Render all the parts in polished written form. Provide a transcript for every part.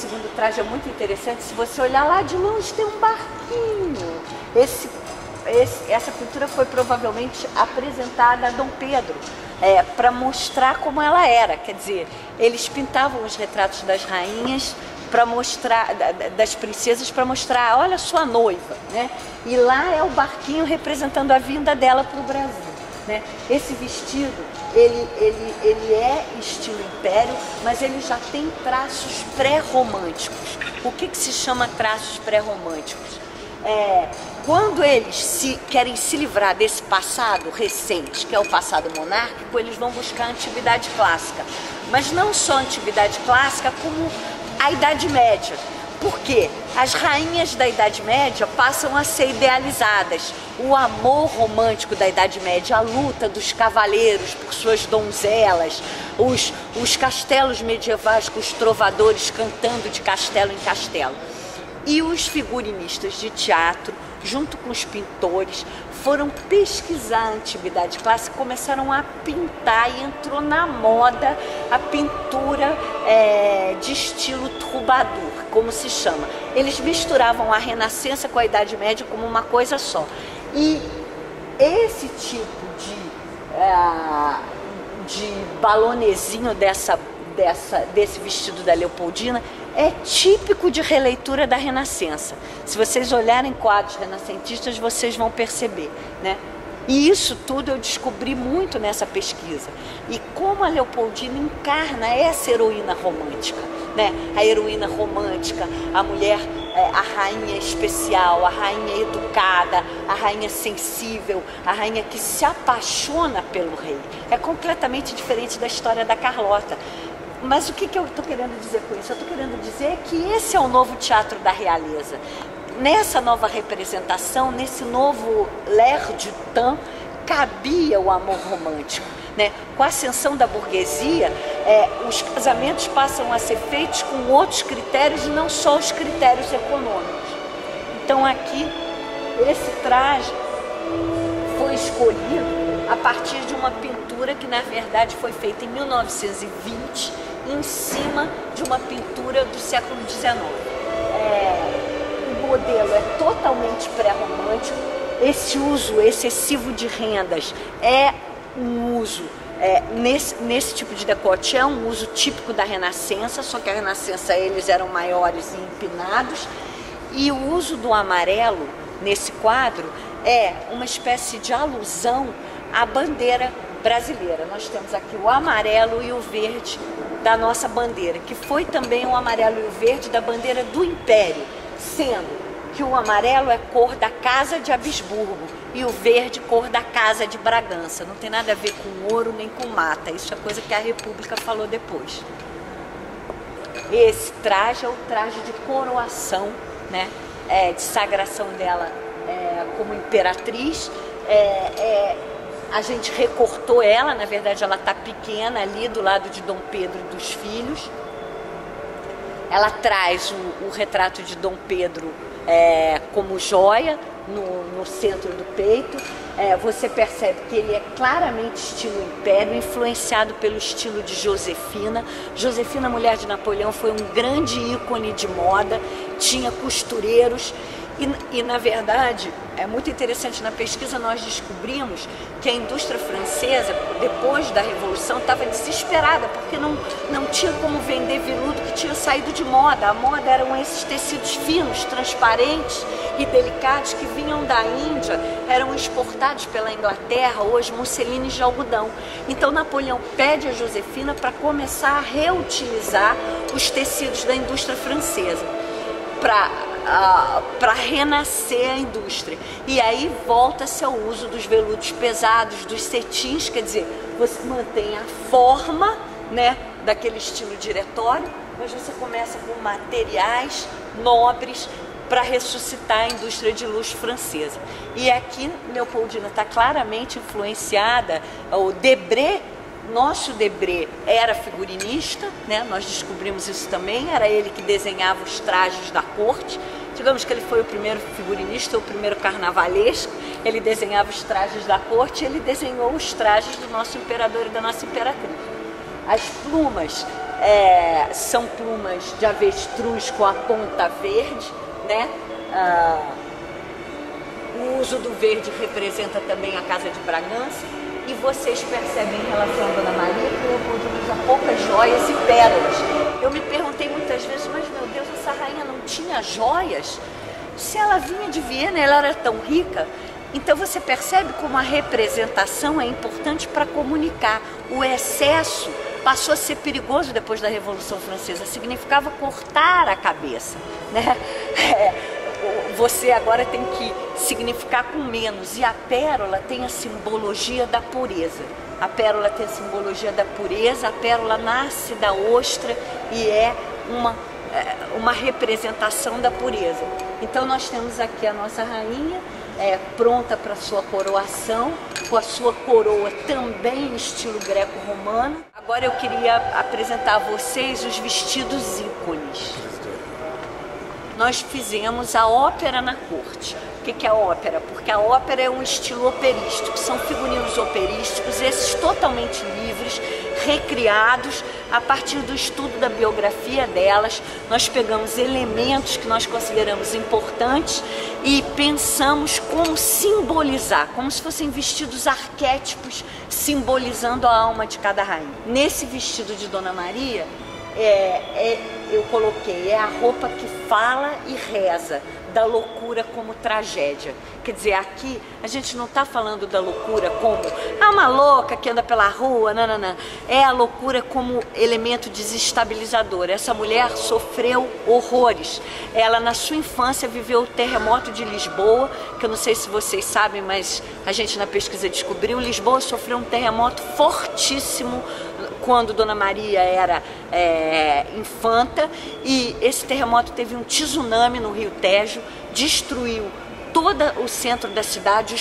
segundo traje é muito interessante. Se você olhar lá de longe, tem um barquinho. Essa pintura foi provavelmente apresentada a Dom Pedro para mostrar como ela era. Quer dizer, eles pintavam os retratos das rainhas para mostrar, das princesas, para mostrar, olha sua noiva, né? E lá é o barquinho representando a vinda dela para o Brasil, né? Esse vestido, ele é estilo império, mas ele já tem traços pré-românticos. O que se chama traços pré-românticos? Quando eles querem se livrar desse passado recente, que é o passado monárquico, eles vão buscar a antiguidade clássica. Mas não só a antiguidade clássica, como a Idade Média. Por quê? As rainhas da Idade Média passam a ser idealizadas. O amor romântico da Idade Média, a luta dos cavaleiros por suas donzelas, os castelos medievais com os trovadores cantando de castelo em castelo. E os figurinistas de teatro, junto com os pintores, foram pesquisar a antiguidade clássica, começaram a pintar e entrou na moda a pintura de estilo troubadour, como se chama. Eles misturavam a Renascença com a Idade Média como uma coisa só. E esse tipo de balonezinho desse vestido da Leopoldina é típico de releitura da Renascença. Se vocês olharem quadros renascentistas, vocês vão perceber, né? E isso tudo eu descobri muito nessa pesquisa. E como a Leopoldina encarna essa heroína romântica, né? A heroína romântica, a mulher, a rainha especial, a rainha educada, a rainha sensível, a rainha que se apaixona pelo rei. É completamente diferente da história da Carlota. Mas o que eu estou querendo dizer com isso? Eu estou querendo dizer que esse é o novo teatro da realeza. Nessa nova representação, nesse novo l'air du temps, cabia o amor romântico, né? Com a ascensão da burguesia, os casamentos passam a ser feitos com outros critérios e não só os critérios econômicos. Então aqui, esse traje foi escolhido a partir de uma pintura que na verdade foi feita em 1920 em cima de uma pintura do século XIX. O modelo é totalmente pré-romântico. Esse uso excessivo de rendas é um uso, nesse tipo de decote, é um uso típico da Renascença, só que a Renascença eles eram maiores e empinados. E o uso do amarelo nesse quadro é uma espécie de alusão à bandeira brasileira. Nós temos aqui o amarelo e o verde da nossa bandeira, que foi também o amarelo e o verde da bandeira do Império, sendo que o amarelo é cor da Casa de Habsburgo e o verde cor da Casa de Bragança. Não tem nada a ver com ouro nem com mata, isso é coisa que a República falou depois. Esse traje é o traje de coroação, né? De sagração dela como imperatriz. A gente recortou ela, na verdade ela está pequena ali do lado de Dom Pedro e dos filhos. Ela traz o retrato de Dom Pedro como joia no centro do peito. Você percebe que ele é claramente estilo império, influenciado pelo estilo de Josefina. Josefina, mulher de Napoleão, foi um grande ícone de moda, tinha costureiros. E na verdade, é muito interessante, na pesquisa nós descobrimos que a indústria francesa, depois da Revolução, estava desesperada, porque não tinha como vender veludo que tinha saído de moda. A moda eram esses tecidos finos, transparentes e delicados que vinham da Índia, eram exportados pela Inglaterra, hoje musselines de algodão. Então Napoleão pede a Josefina para começar a reutilizar os tecidos da indústria francesa, para renascer a indústria. E aí volta-se ao uso dos veludos pesados, dos cetins, quer dizer, você mantém a forma, né, daquele estilo diretório, mas você começa com materiais nobres para ressuscitar a indústria de luxo francesa. E aqui Leopoldina está claramente influenciada, o Debré. Nosso Debré era figurinista, né? Nós descobrimos isso também, era ele que desenhava os trajes da corte. Digamos que ele foi o primeiro figurinista, o primeiro carnavalesco. Ele desenhava os trajes da corte, ele desenhou os trajes do nosso imperador e da nossa imperatriz. As plumas são plumas de avestruz com a ponta verde, né? O uso do verde representa também a Casa de Bragança. E vocês percebem em relação a Dona Maria que Leopoldo usa poucas joias e pérolas. Eu me perguntei muitas vezes, mas meu Deus, essa rainha não tinha joias? Se ela vinha de Viena, ela era tão rica. Então você percebe como a representação é importante para comunicar. O excesso passou a ser perigoso depois da Revolução Francesa, significava cortar a cabeça, né? Você agora tem que significar com menos, e a pérola tem a simbologia da pureza. A pérola tem a simbologia da pureza, a pérola nasce da ostra e é uma representação da pureza. Então nós temos aqui a nossa rainha, pronta para sua coroação, com a sua coroa também em estilo greco-romano. Agora eu queria apresentar a vocês os vestidos ícones. Nós fizemos a ópera na corte. O que é a ópera? Porque a ópera é um estilo operístico, são figurinos operísticos, esses totalmente livres, recriados a partir do estudo da biografia delas. Nós pegamos elementos que nós consideramos importantes e pensamos como simbolizar, como se fossem vestidos arquétipos simbolizando a alma de cada rainha. Nesse vestido de Dona Maria, eu coloquei a roupa que fala e reza, da loucura como tragédia. Quer dizer, aqui a gente não está falando da loucura como uma louca que anda pela rua, não. É a loucura como elemento desestabilizador. Essa mulher sofreu horrores. Ela, na sua infância, viveu o terremoto de Lisboa, que eu não sei se vocês sabem, mas a gente na pesquisa descobriu. Lisboa sofreu um terremoto fortíssimo quando Dona Maria era infanta, e esse terremoto teve um tsunami no Rio Tejo, destruiu todo o centro da cidade,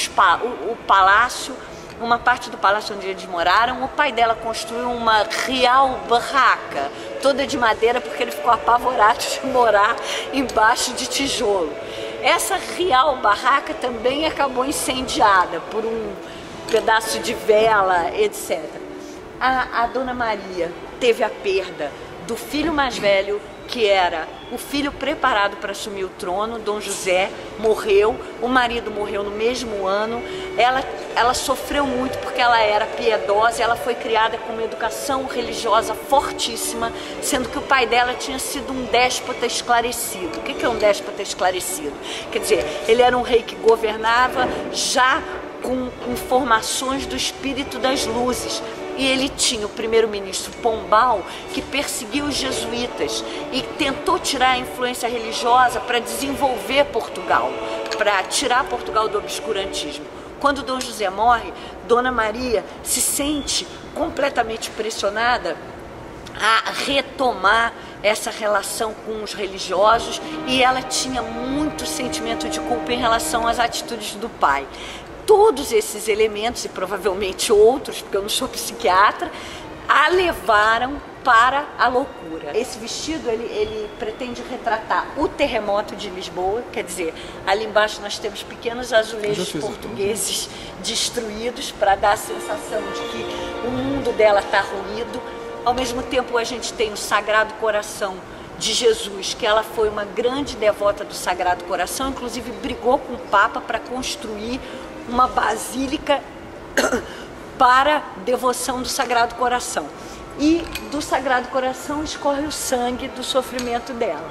o palácio, uma parte do palácio onde eles moraram. O pai dela construiu uma real barraca, toda de madeira, porque ele ficou apavorado de morar embaixo de tijolo. Essa real barraca também acabou incendiada por um pedaço de vela, etc. A Dona Maria teve a perda do filho mais velho, que era o filho preparado para assumir o trono. Dom José morreu, o marido morreu no mesmo ano. Ela sofreu muito porque ela era piedosa, ela foi criada com uma educação religiosa fortíssima, sendo que o pai dela tinha sido um déspota esclarecido. O que é um déspota esclarecido? Quer dizer, ele era um rei que governava já com informações do espírito das luzes. E ele tinha o primeiro-ministro Pombal, que perseguiu os jesuítas e tentou tirar a influência religiosa para desenvolver Portugal, para tirar Portugal do obscurantismo. Quando Dom José morre, Dona Maria se sente completamente pressionada a retomar essa relação com os religiosos, e ela tinha muito sentimento de culpa em relação às atitudes do pai. Todos esses elementos, e provavelmente outros, porque eu não sou psiquiatra, a levaram para a loucura. Esse vestido, ele pretende retratar o terremoto de Lisboa, quer dizer, ali embaixo nós temos pequenos azulejos portugueses destruídos, para dar a sensação de que o mundo dela está ruído. Ao mesmo tempo, a gente tem o Sagrado Coração de Jesus, que ela foi uma grande devota do Sagrado Coração, inclusive brigou com o Papa para construir uma basílica para devoção do Sagrado Coração. E do Sagrado Coração escorre o sangue do sofrimento dela.